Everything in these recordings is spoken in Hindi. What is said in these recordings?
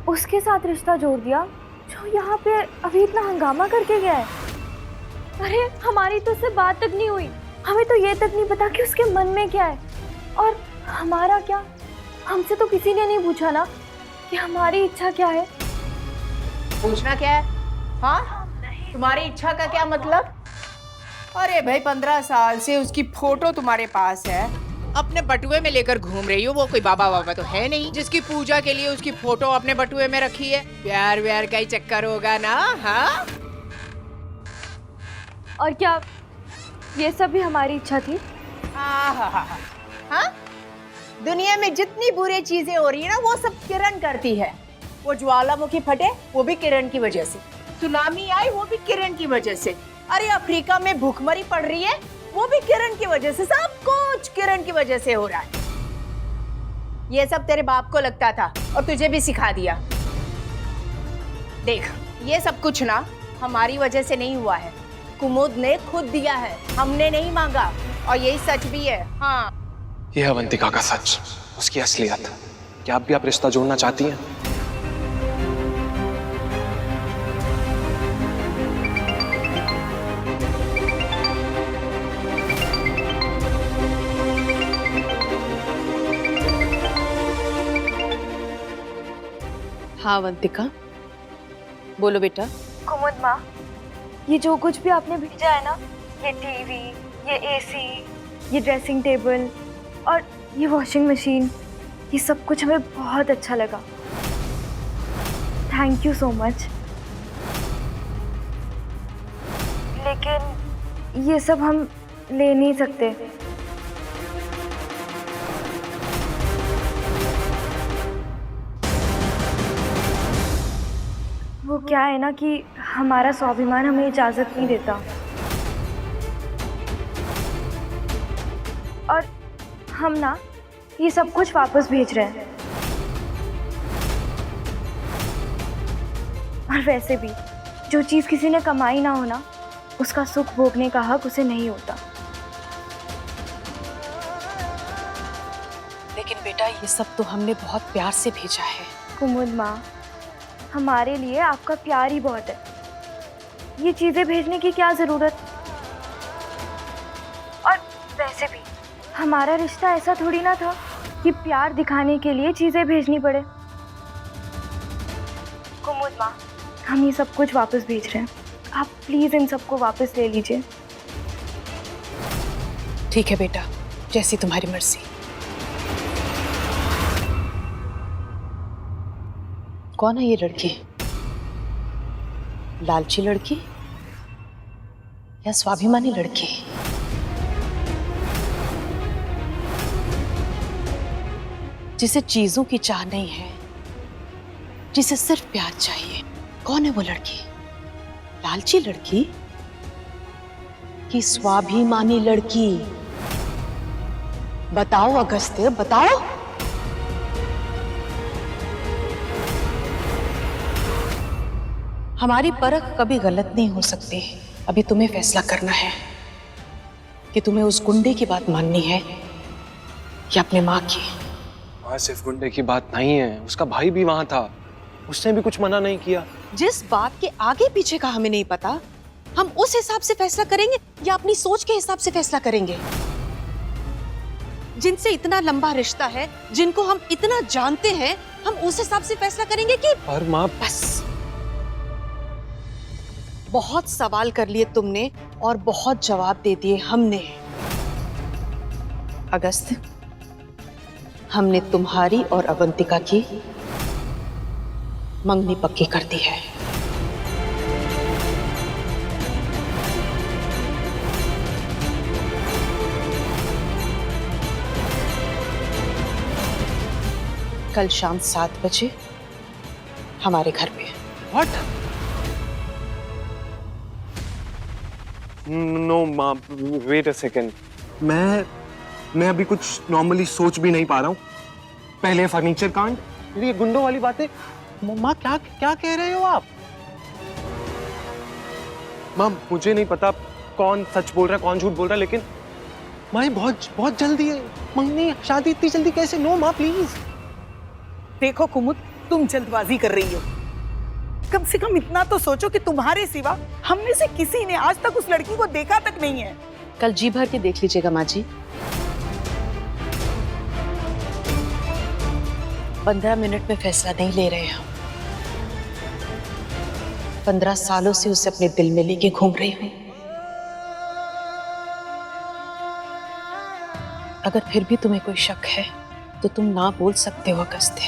उसके साथ रिश्ता जोड़ दिया जो यहाँ पे अभी इतना हंगामा करके गया है। अरे हमारी तो उससे बात तक नहीं हुई, हमें तो ये तक नहीं पता कि उसके मन में क्या है। और हमारा क्या, हमसे तो किसी ने नहीं पूछा ना कि हमारी इच्छा क्या है। पूछना क्या है? हाँ, तुम्हारी इच्छा का क्या मतलब? अरे भाई 15 साल से उसकी फोटो तुम्हारे पास है, अपने बटुए में लेकर घूम रही हो। वो कोई बाबा बाबा तो है नहीं जिसकी पूजा के लिए उसकी फोटो अपने बटुए में रखी है। प्यार व्यार का ही चक्कर होगा ना? हाँ, और क्या ये सब भी हमारी इच्छा थी? हाँ, दुनिया में जितनी बुरी चीजें हो रही है ना, वो सब किरण करती है। वो ज्वालामुखी फटे वो भी किरण की वजह से, सुनामी आई वो भी किरण की वजह से, अरे अफ्रीका में भूखमरी पड़ रही है वो भी किरण की वजह से। सब कुछ किरण की वजह से हो रहा है। ये सब तेरे बाप को लगता था और तुझे भी सिखा दिया। देख, ये सब कुछ ना हमारी वजह से नहीं हुआ है, कुमुद ने खुद दिया है, हमने नहीं मांगा। और यही सच भी है। हाँ, यह अवंतिका का सच, उसकी असलियत। क्या अब भी आप रिश्ता जोड़ना चाहती हैं? हाँ अवंतिका, बोलो बेटा। कुमुद माँ, ये जो कुछ भी आपने भेजा है ना, ये टीवी, ये एसी, ये ड्रेसिंग टेबल और ये वॉशिंग मशीन, ये सब कुछ हमें बहुत अच्छा लगा। Thank you so much. लेकिन ये सब हम ले नहीं सकते। वो क्या है ना कि हमारा स्वाभिमान हमें इजाज़त नहीं देता। और हम ना ये सब कुछ वापस भेज रहे हैं। और वैसे भी जो चीज़ किसी ने कमाई ना हो ना, उसका सुख भोगने का हक उसे नहीं होता। लेकिन बेटा ये सब तो हमने बहुत प्यार से भेजा है। कुमुद माँ, हमारे लिए आपका प्यार ही बहुत है, ये चीज़ें भेजने की क्या ज़रूरत। और वैसे भी हमारा रिश्ता ऐसा थोड़ी ना था कि प्यार दिखाने के लिए चीज़ें भेजनी पड़े। कुमुद माँ, हम ये सब कुछ वापस भेज रहे हैं, आप प्लीज़ इन सबको वापस ले लीजिए। ठीक है बेटा, जैसी तुम्हारी मर्जी। कौन है ये लड़की? लालची लड़की या स्वाभिमानी लड़की? जिसे चीजों की चाह नहीं है, जिसे सिर्फ प्यार चाहिए। कौन है वो लड़की? लालची लड़की कि स्वाभिमानी लड़की? बताओ अगस्त्य, बताओ। हमारी परख कभी गलत नहीं हो सकती। अभी तुम्हें फैसला करना है कि तुम्हें उस गुंडे की बात माननी है या अपने माँ की। वहाँ सिर्फ गुंडे की बात नहीं है, उसका भाई भी वहां था, उसने भी कुछ मना नहीं किया। जिस बात के आगे पीछे का हमें नहीं पता, हम उस हिसाब से फैसला करेंगे या अपनी सोच के हिसाब से फैसला करेंगे? जिनसे इतना लंबा रिश्ता है, जिनको हम इतना जानते हैं, हम उस हिसाब से फैसला करेंगे कि पर माँ, बस बहुत सवाल कर लिए तुमने और बहुत जवाब दे दिए हमने। अगस्त्य, हमने तुम्हारी और अवंतिका की मंगनी पक्की कर दी है। कल शाम 7 बजे हमारे घर पे। व्हाट? नो माँ, वेट अ सेकेंड। मैं अभी कुछ नॉर्मली सोच भी नहीं पा रहा हूँ। पहले फर्नीचर कांड, फिर ये गुंडों वाली बातें। माँ क्या क्या कह रहे हो आप? माँ मुझे नहीं पता कौन सच बोल रहा है कौन झूठ बोल रहा है, माँ ये बहुत बहुत जल्दी है। मंगनी शादी इतनी जल्दी कैसे? नो माँ प्लीज। देखो कुमुद, तुम जल्दबाजी कर रही हो। कम से कम इतना तो सोचो कि तुम्हारे सिवा हम में से किसी ने आज तक उस लड़की को देखा तक नहीं है। कल जी भर के देख लीजिएगा माँ जी। 15 मिनट में फैसला नहीं ले रहे हम। 15 सालों से उसे अपने दिल में लेके घूम रही हूं। अगर फिर भी तुम्हें कोई शक है तो तुम ना बोल सकते हो अगस्त्य।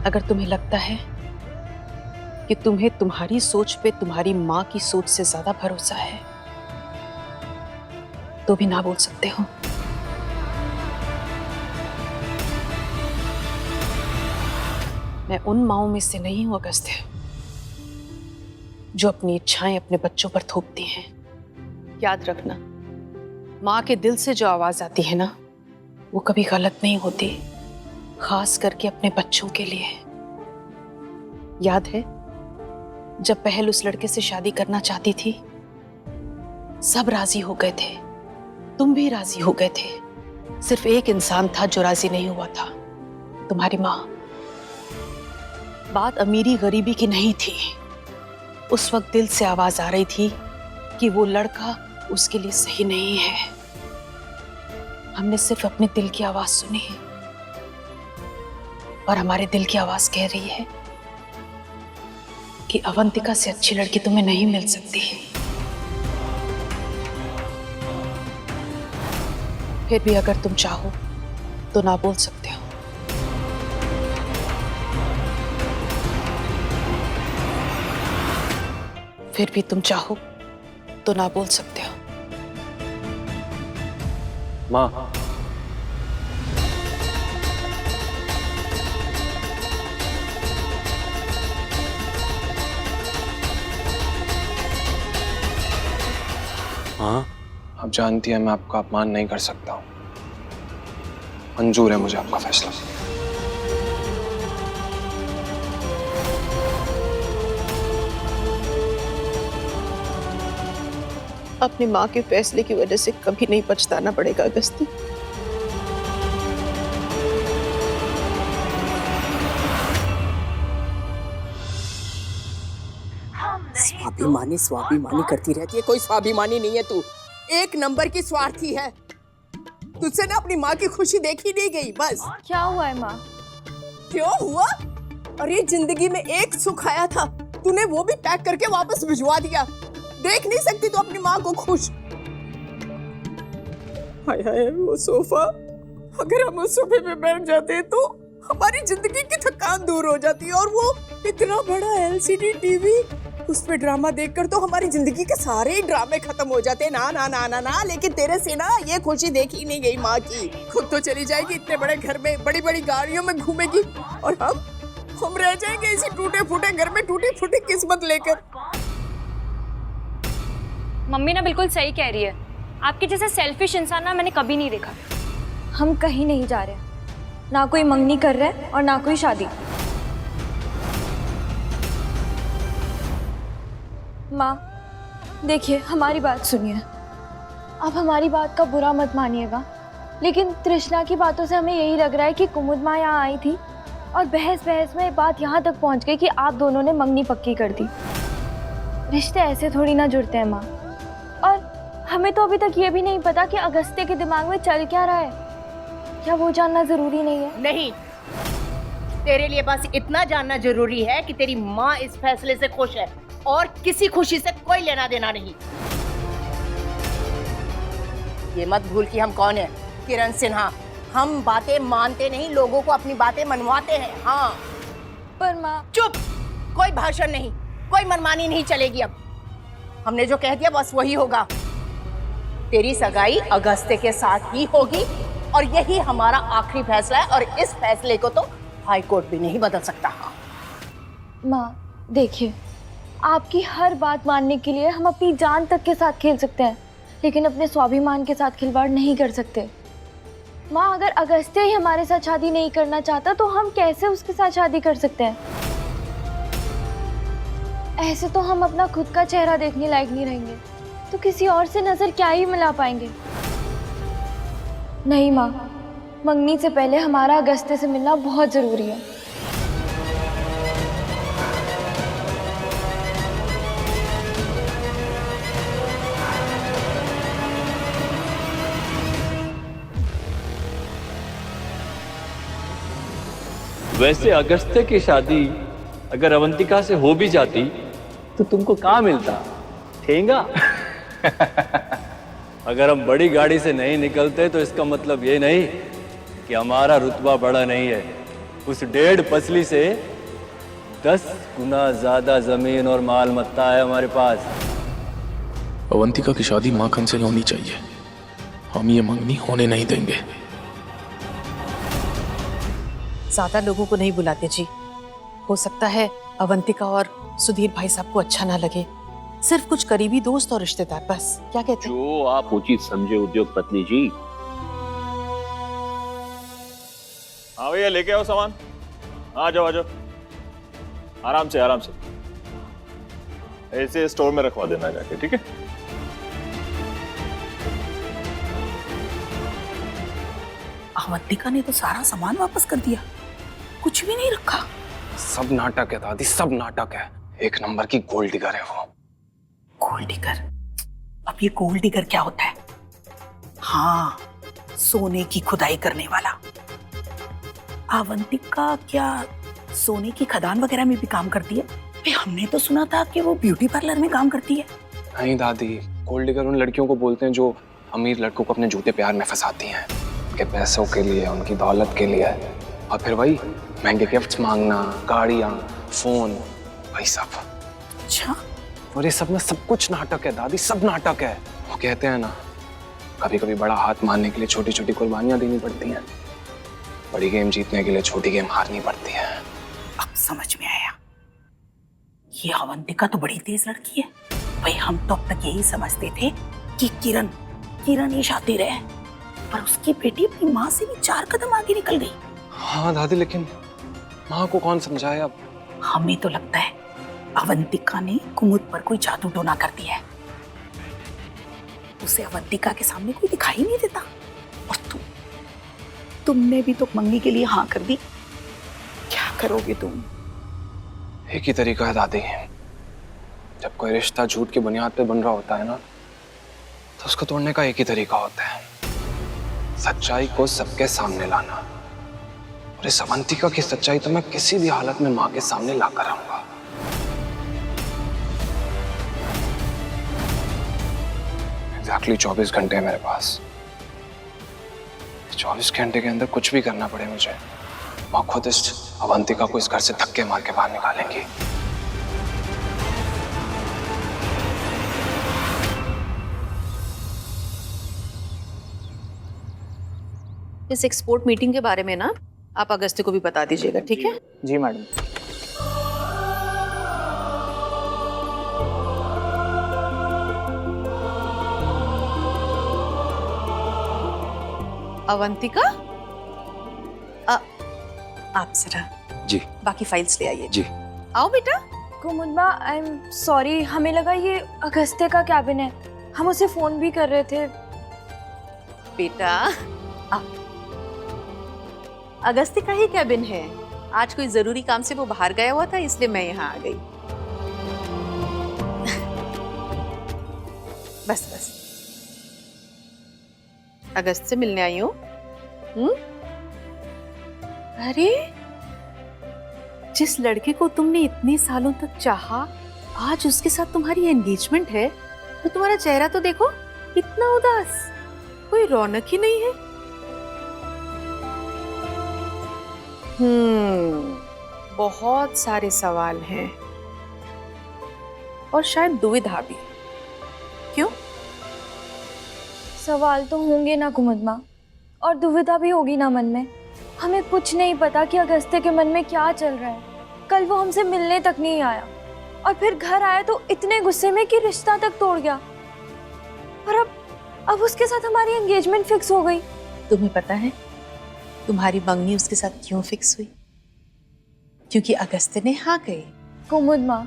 अगर तुम्हें लगता है कि तुम्हें तुम्हारी सोच पे तुम्हारी माँ की सोच से ज्यादा भरोसा है तो भी ना बोल सकते हो। मैं उन माँओं में से नहीं हूं अगस्त्य जो अपनी इच्छाएं अपने बच्चों पर थोपती हैं। याद रखना, माँ के दिल से जो आवाज आती है ना, वो कभी गलत नहीं होती, खास करके अपने बच्चों के लिए। याद है जब पहल उस लड़के से शादी करना चाहती थी, सब राजी हो गए थे, तुम भी राजी हो गए थे। सिर्फ एक इंसान था जो राजी नहीं हुआ था, तुम्हारी माँ। बात अमीरी गरीबी की नहीं थी। उस वक्त दिल से आवाज आ रही थी कि वो लड़का उसके लिए सही नहीं है। हमने सिर्फ अपने दिल की आवाज सुनी और हमारे दिल की आवाज कह रही है कि अवंतिका से अच्छी लड़की तुम्हें नहीं मिल सकती। फिर भी अगर तुम चाहो तो ना बोल सकते हो। फिर भी तुम चाहो तो ना बोल सकते हो। माँ हाँ, आप जानती हैं मैं आपका अपमान नहीं कर सकता हूँ। मंजूर है मुझे आपका फैसला। अपनी माँ के फैसले की वजह से कभी नहीं पछताना पड़ेगा अगस्ती। स्वाभिमानी करती रहती है। कोई स्वाभिमानी नहीं है तू, एक नंबर की स्वार्थी है। तुझसे ना अपनी माँ की खुशी देखी नहीं गई बस। क्या हुआ है माँ? क्यों हुआ? अरे जिंदगी में एक सुख आया था, तूने वो भी पैक करके वापस भिजवा दिया। देख नहीं सकती तू अपनी माँ को खुश? हाय हाय वो सोफा, अगर हम उस सोफे पे बैठ जाते तो हमारी जिंदगी की थकान दूर हो जाती है। और वो इतना बड़ा एलसीडी टीवी, उस पे ड्रामा देखकर तो हमारी जिंदगी के सारे ही ड्रामे खत्म हो जाते। ना ना ना ना ना, लेकिन तेरे से ना ये खुशी देखी नहीं गई माँ की। खुद तो चली जाएगी इतने बड़े घर में, बड़ी बड़ी गाड़ियों में घूमेगी, और हम रह जाएंगे इसी टूटे फूटे घर में टूटी फूटी किस्मत लेकर। मम्मी ना बिल्कुल सही कह रही है। आपके जैसे सेल्फिश इंसान ना मैंने कभी नहीं देखा। हम कहीं नहीं जा रहे, ना कोई मंगनी कर रहा है और ना कोई शादी। माँ देखिए, हमारी बात सुनिए। आप हमारी बात का बुरा मत मानिएगा, लेकिन तृष्णा की बातों से हमें यही लग रहा है कि कुमुद माँ यहाँ आई थी और बहस बहस में बात यहाँ तक पहुँच गई कि आप दोनों ने मंगनी पक्की कर दी। रिश्ते ऐसे थोड़ी ना जुड़ते हैं माँ। और हमें तो अभी तक ये भी नहीं पता कि अगस्त्य के दिमाग में चल क्या रहा है। क्या वो जानना जरूरी नहीं है? नहीं, तेरे लिए बस इतना जानना जरूरी है कि तेरी माँ इस फैसले से खुश है और किसी खुशी से कोई लेना देना नहीं। ये मत भूल कि हम कौन है। किरण सिन्हा। हम बातें मानते नहीं, लोगों को अपनी बातें मनवाते हैं। हाँ पर माँ। चुप, कोई भाषण नहीं, कोई मनमानी नहीं चलेगी। अब हमने जो कह दिया बस वही होगा। तेरी सगाई अगस्त्य के साथ ही होगी और यही हमारा आखिरी फैसला है, और इस फैसले को तो हाई कोर्ट भी नहीं बदल सकता। माँ देखिए, आपकी हर बात मानने के लिए हम अपनी जान तक के साथ खेल सकते हैं, लेकिन अपने स्वाभिमान के साथ खिलवाड़ नहीं कर सकते। माँ अगर अगस्त्य ही हमारे साथ शादी नहीं करना चाहता तो हम कैसे उसके साथ शादी कर सकते हैं? ऐसे तो हम अपना खुद का चेहरा देखने लायक नहीं रहेंगे, तो किसी और से नजर क्या ही मिला पाएंगे। नहीं माँ, मंगनी से पहले हमारा अगस्त्य से मिलना बहुत जरूरी है। वैसे अगस्त्य की शादी अगर अवंतिका से हो भी जाती तो तुमको कहाँ मिलता? ठेंगा। अगर हम बड़ी गाड़ी से नहीं निकलते तो इसका मतलब ये नहीं कि हमारा रुतबा बड़ा नहीं है। उस 1.5 पसली से 10 गुना ज्यादा जमीन और माल मत्ता है हमारे पास। अवंतिका की शादी माखन से होनी चाहिए, हम ये मंगनी होने नहीं देंगे। ज्यादा लोगों को नहीं बुलाते जी, हो सकता है अवंतिका और सुधीर भाई साहब को अच्छा ना लगे। सिर्फ कुछ करीबी दोस्त और रिश्तेदार, बस। क्या कहते हैं? जो आप उचित समझे उद्योग पत्नी जी। हाँ भैया, लेके आओ सामान। आ जाओ आ जाओ, आराम से आराम से। ऐसे स्टोर में रखवा देना जाके, ठीक है? अवंतिका ने तो सारा सामान वापस कर दिया, कुछ भी नहीं रखा। सब नाटक है दादी, सब नाटक है। एक नंबर की गोल्ड डिगर है वो। Gold digger? अब ये गोल्ड डिगर क्या होता है? हाँ, सोने की खुदाई करने वाला। अवंतिका क्या सोने की खदान वगैरह में भी काम करती है? हमने तो सुना था कि वो ब्यूटी पार्लर में काम करती है। नहीं दादी, गोल्ड डिगर उन लड़कियों को बोलते हैं जो अमीर लड़कों को अपने झूठे प्यार में फंसाती हैं, उनके पैसों के लिए, उनकी दौलत के लिए, और फिर वही महंगे गिफ्ट्स मांगना, गाड़ियाँ, फोन, वही सब। अच्छा, और ये सब ना सब कुछ नाटक है दादी, सब नाटक है। वो कहते हैं ना, कभी कभी बड़ा हाथ मारने के लिए छोटी छोटी कुर्बानियां देनी पड़ती हैं, बड़ी गेम जीतने के लिए छोटी गेम हारनी पड़ती है। अब समझ में आया, ये अवंतिका तो बड़ी तेज लड़की है। भाई हम तो अब तक यही समझते थे कि किरण ही शातिर है, पर उसकी बेटी अपनी माँ से भी 4 कदम आगे निकल गई। हाँ दादी, लेकिन माँ को कौन समझाए अब? हमें तो लगता है अवंतिका ने कुमुद पर कोई जादू टोना कर दिया है। उसे अवंतिका के सामने कोई दिखाई नहीं देता। और तुमने भी तो मंगनी के लिए हाँ कर दी। क्या करोगे तुम? एक ही तरीका है दादी, जब कोई रिश्ता झूठ की बुनियाद पे बन रहा होता है ना, तो उसको तोड़ने का एक ही तरीका होता है, सच्चाई को सबके सामने लाना। और इस अवंतिका की सच्चाई तो मैं किसी भी हालत में माँ के सामने लाकर आऊंगा। एग्जैक्टली 24 घंटे है मेरे पास। 24 घंटे के अंदर कुछ भी करना पड़े मुझे, माँ खुद इस अवंतिका को इस घर से धक्के मार के बाहर निकालेंगी। इस एक्सपोर्ट मीटिंग के बारे में ना आप अगस्त्य को भी बता दीजिएगा, ठीक है? जी मैडम। अवंतिका, आप जरा जी बाकी फाइल्स ले आइए। जी। आओ बेटा। कुमुदमा, आई एम सॉरी, हमें लगा ये अगस्त्य का कैबिन है, हम उसे फोन भी कर रहे थे। बेटा, अगस्त्य का ही कैबिन है। आज कोई जरूरी काम से वो बाहर गया हुआ था, इसलिए मैं यहाँ आ गई। बस बस, अगस्त से मिलने आई हूँ। अरे, जिस लड़के को तुमने इतने सालों तक चाहा, आज उसके साथ तुम्हारी एंगेजमेंट है, तो तुम्हारा चेहरा तो देखो, इतना उदास, कोई रौनक ही नहीं है। बहुत सारे सवाल हैं और शायद दुविधा भी। क्यों? सवाल तो होंगे ना कुमुदमा, और दुविधा भी होगी ना मन में। हमें कुछ नहीं पता कि अगस्त्य के मन में क्या चल रहा है। कल वो हमसे मिलने तक नहीं आया, और फिर घर आया तो इतने गुस्से में कि रिश्ता तक तोड़ गया। और अब उसके साथ हमारी एंगेजमेंट फिक्स हो गई। तुम्हें पता है तुम्हारी मंगनी उसके साथ क्यों फिक्स हुई? क्योंकि अगस्त्य ने हाँ कही। कुमुदमा,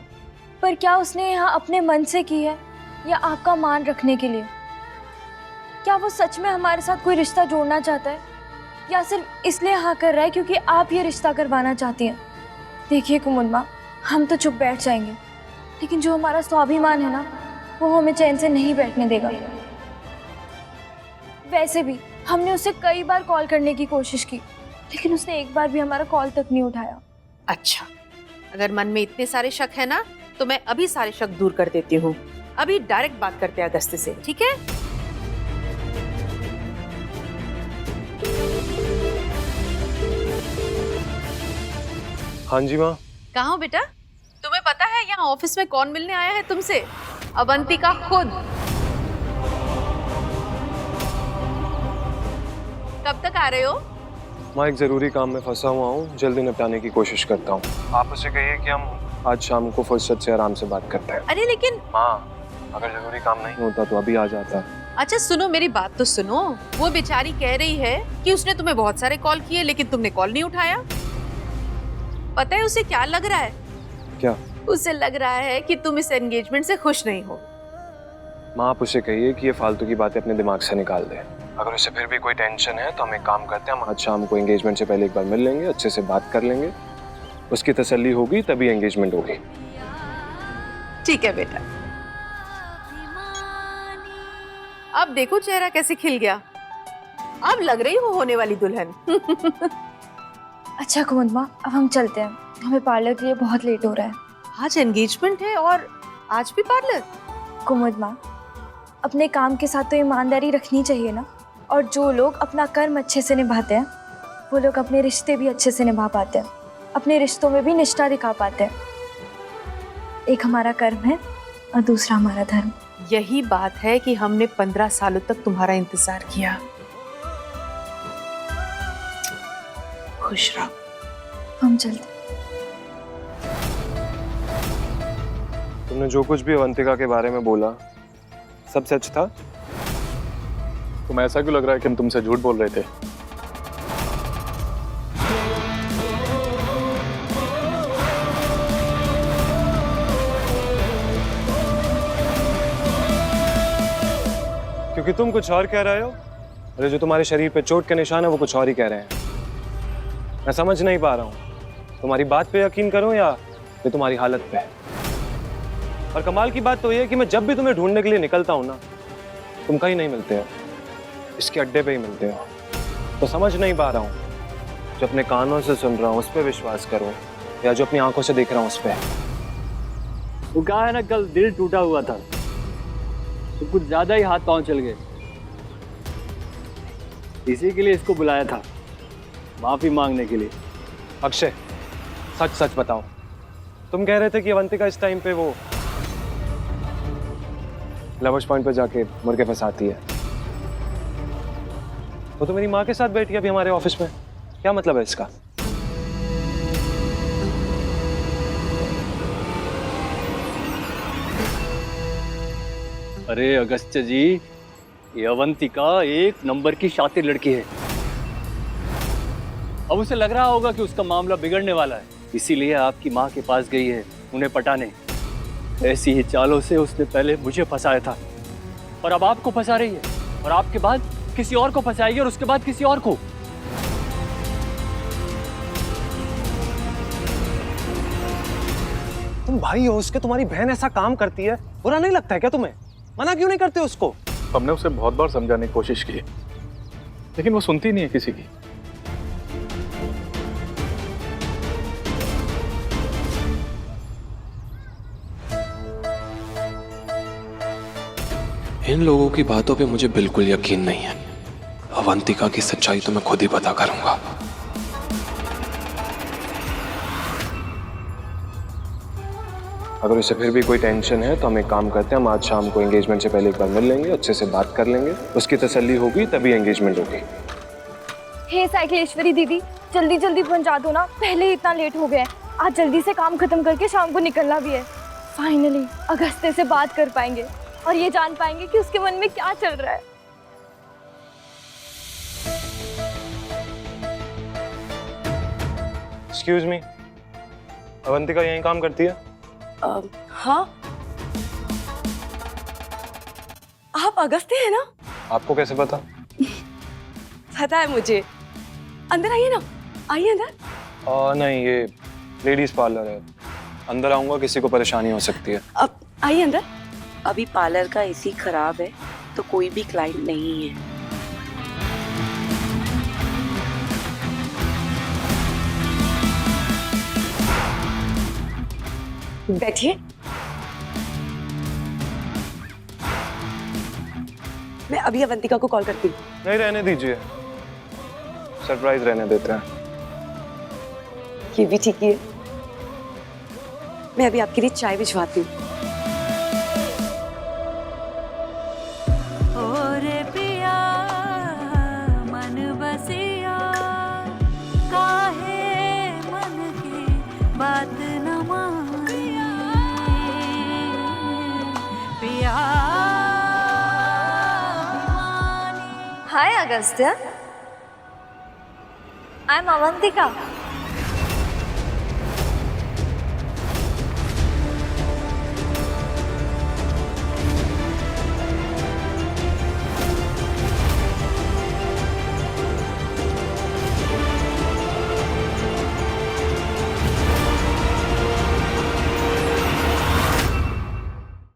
पर क्या उसने यहाँ अपने मन से की है या आपका मान रखने के लिए? क्या वो सच में हमारे साथ कोई रिश्ता जोड़ना चाहता है या सिर्फ इसलिए हाँ कर रहा है क्योंकि आप ये रिश्ता करवाना चाहती हैं? देखिए कुमुद माँ, हम तो चुप बैठ जाएंगे, लेकिन जो हमारा स्वाभिमान है ना, वो हमें चैन से नहीं बैठने देगा। वैसे भी हमने उसे कई बार कॉल करने की कोशिश की, लेकिन उसने एक बार भी हमारा कॉल तक नहीं उठाया। अच्छा, अगर मन में इतने सारे शक है ना, तो मैं अभी सारे शक दूर कर देती हूँ। अभी डायरेक्ट बात करते हैं अगस्त्य से, ठीक है? हाँ जी माँ। कहाँ हो बेटा? तुम्हें पता है यहाँ ऑफिस में कौन मिलने आया है तुमसे? अवंतिका खुद। कब तक आ रहे हो? माँ एक जरूरी काम में फंसा हुआ हूँ, जल्दी निपटाने की कोशिश करता हूँ। आप उसे कहिए कि हम आज शाम को फुर्सत से आराम से बात करते हैं। अरे लेकिन माँ, अगर जरूरी काम नहीं होता तो अभी आ जाता। अच्छा सुनो, मेरी बात तो सुनो। वो बेचारी कह रही है कि उसने तुम्हें बहुत सारे कॉल किए लेकिन तुमने कॉल नहीं उठाया। पता है उसे क्या लग रहा है? क्या? उसे लग रहा है कि तुम इस एंगेजमेंट से खुश नहीं हो। माँ आप उसे कहिए कि ये फालतू की बातें अपने दिमाग से निकाल दे। अगर उसे फिर भी कोई टेंशन है तो हम एक काम करते हैं, हम आज शाम को एंगेजमेंट से पहले एक बार मिल लेंगे, अच्छे से बात कर लेंगे, उसकी तसल्ली होगी तभी एंगेजमेंट होगी। ठीक है बेटा। अब देखो चेहरा कैसे खिल गया। अब लग रही हो होने वाली दुल्हन। अच्छा कुमुद माँ, अब हम चलते हैं, हमें पार्लर के लिए बहुत लेट हो रहा है। आज एंगेजमेंट है और आज भी पार्लर? कुमुद माँ, अपने काम के साथ तो ईमानदारी रखनी चाहिए ना, और जो लोग अपना कर्म अच्छे से निभाते हैं वो लोग अपने रिश्ते भी अच्छे से निभा पाते हैं, अपने रिश्तों में भी निष्ठा दिखा पाते हैं। एक हमारा कर्म है और दूसरा हमारा धर्म। यही बात है कि हमने 15 सालों तक तुम्हारा इंतजार किया। खुश रहो। हम चलते। तुमने जो कुछ भी अवंतिका के बारे में बोला सब सच था? तुम्हें ऐसा क्यों लग रहा है कि हम तुमसे झूठ बोल रहे थे? क्योंकि तुम कुछ और कह रहे हो, अरे जो तुम्हारे शरीर पे चोट के निशान है वो कुछ और ही कह रहे हैं। मैं समझ नहीं पा रहा हूँ, तुम्हारी बात पे यकीन करूं या ये तुम्हारी हालत पे। और कमाल की बात तो ये है कि मैं जब भी तुम्हें ढूंढने के लिए निकलता हूँ ना, तुम कहीं नहीं मिलते हो, इसके अड्डे पे ही मिलते हो। तो समझ नहीं पा रहा हूँ, जो अपने कानों से सुन रहा हूँ उस पर विश्वास करूँ या जो अपनी आंखों से देख रहा हूँ उस पर। वो कहा है ना, कल दिल टूटा हुआ था तो कुछ ज्यादा ही हाथ पांव चल गए, इसी के लिए इसको बुलाया था, माफी मांगने के लिए। अक्षय सच सच बताओ, तुम कह रहे थे कि अवंतिका इस टाइम पे वो लवर्स पॉइंट पे जाके मुर्गे फंसाती है, वो तो मेरी माँ के साथ बैठी है अभी हमारे ऑफिस में। क्या मतलब है इसका? अरे अगस्त्य जी, ये अवंतिका एक नंबर की शातिर लड़की है। अब उसे लग रहा होगा कि उसका मामला बिगड़ने वाला है, इसीलिए आपकी माँ के पास गई है उन्हें पटाने। ऐसी ही चालों से उसने पहले मुझे फंसाया था और अब आपको फंसा रही है, और आपके बाद किसी और को फंसाएगी और उसके बाद किसी और को। तुम भाई हो उसके, तुम्हारी बहन ऐसा काम करती है, बुरा नहीं लगता है क्या तुम्हें? मना क्यों नहीं करते उसको? हमने उसे बहुत बार समझाने की कोशिश की, लेकिन वो सुनती नहीं है किसी की। इन लोगों की बातों पे मुझे बिल्कुल यकीन नहीं है। अवंतिका की सच्चाई तो मैं खुद ही पता करूंगा। अगर उसे फिर भी कोई टेंशन है तो हम एक काम करते हैं, हम आज शाम को एंगेजमेंट से पहले एक बार मिल लेंगे, अच्छे से बात कर लेंगे, उसकी तसल्ली होगी तभी एंगेजमेंट होगी। हे साइकिलेश्वरी दीदी, जल्दी जल्दी पहुंचा दो ना, पहले ही इतना लेट हो गया है। आज जल्दी से काम खत्म करके शाम को निकलना भी है। फाइनली अगस्त्य से बात कर पाएंगे और ये जान पाएंगे कि उसके मन में क्या चल रहा है। एक्सक्यूज मी, अवंतिका यहीं काम करती है? हाँ, आप अगस्त्य है ना? आपको कैसे पता? पता है मुझे। अंदर आइए ना, आइए अंदर। नहीं, ये लेडीज पार्लर है, अंदर आऊंगा किसी को परेशानी हो सकती है। अब आइए अंदर। अभी पार्लर का एसी खराब है तो कोई भी क्लाइंट नहीं है। बैठिए। मैं अभी अवंतिका को कॉल करती हूँ। नहीं, रहने दीजिए, सरप्राइज रहने देते हैं। ये भी ठीक है। मैं अभी आपके लिए चाय भिजवाती हूँ। Hi, Agastya. I'm Avantika.